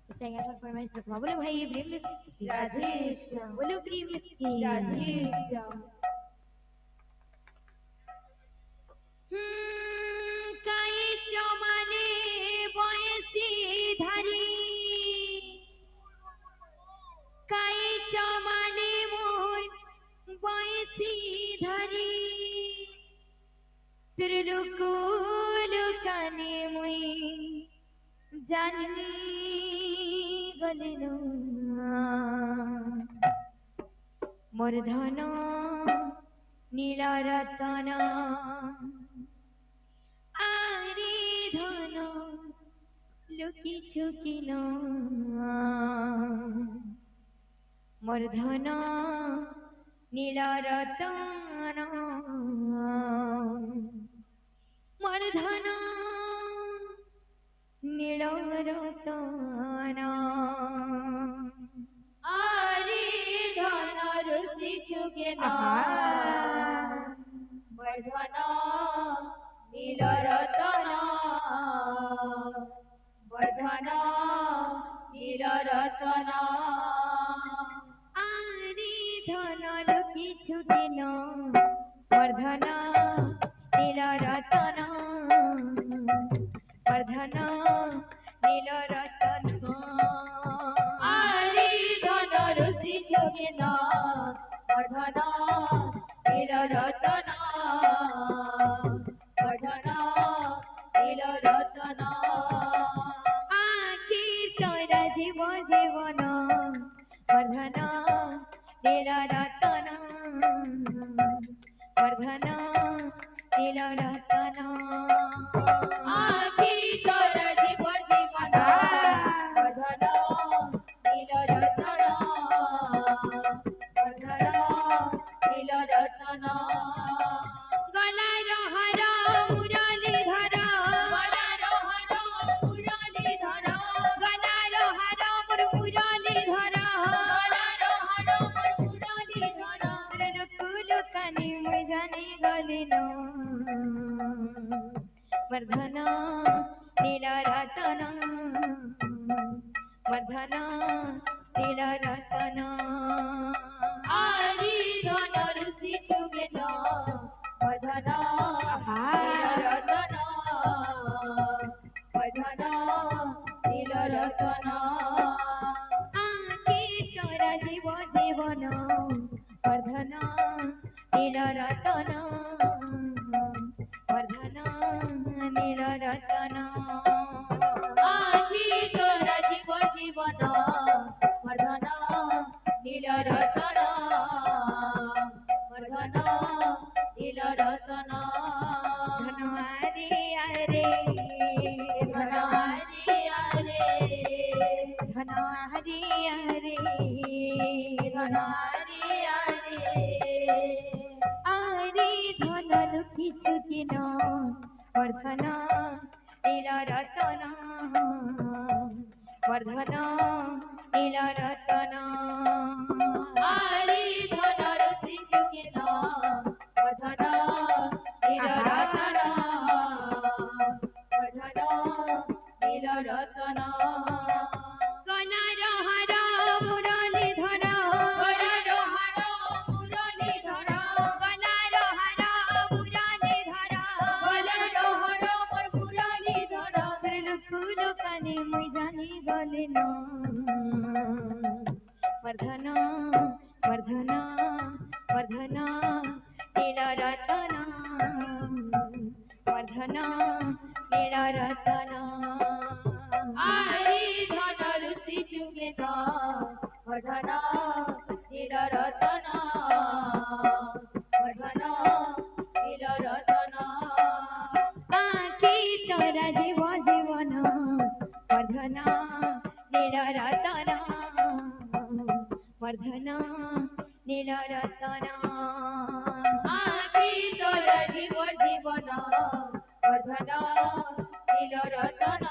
saya akan permain bersama boleh भाई प्रेम राधे श्याम बोलो प्रेम की राधे श्याम কাই জমানে বয়সী ধারি কাই জমানে মোর বয়সী ধারি ত্রিলুকুলুকানে মুই জানি গলিন মোর ধন নীল রতন আরে ধন লুকি ছুকিন মোর ধন নীল রতন মোর ধন নীল রতন আরে ধন রুচি চুকে না বর্ধন নীল রতন বর্ধন নীল রতন আরে ধন লুকি ছুটিন বর্ধন নীল রতন বর্ধন নীল রতন আরে ধন রুচি চুকে না বর্ধন নীল রতন বর্ধন নীল রতন আখি তোরা জীব জীবন বর্ধন নীল রতন বর্ধন নীল রতন আখি তোর জীব জীবন বর্ধন নীল রতন বর্ধন নীল রতন গলার হার মুরলি ধর গলার হার মুরলি ধর গলার হার মোর মুরলি ধর গলার হার মুরলি ধর কুলু কানি মুই জানি গলিন বর্ধন নীল রতন বর্ধন নীল রতন আরি ধন রুচি চুকে না বর্ধন নীল রতন বর্ধন নীল রতন আখি তোরা জীব জীবন বর্ধন নীল রতন বর্ধন নীল রতন আখি তোর জীব জীবন বর্ধন নীল রতন বর্ধন নীল রতন ধন আরে আরে ধন হরি হরে ধন আরে আরে ধন হরি হরে আরে ধন লুকি ছুটিন বর্ধন নীল রতন বর্ধন নীল রতন আরি ধন রুচি চুকে না বর্ধন নীল রতন বর্ধন নীল রতন গলার হার মুরলি ধর গলার হার মুরলি ধর গলার হার মুরলি ধর গলার হার মোর মুরলি ধর কুলু কানি মুই জানি গলিন বর্ধন বর্ধন বর্ধন নীল রতন বর্ধন নীল রতন আরি ধন রুচি চুকে না বর্ধন নীল রতন বর্ধন নীল রতন আখি তোরা জীব জীবন বর্ধন নীল রতন বর্ধন নীল রতন আখি তোর জীব জীবন বর্ধন নীল রতন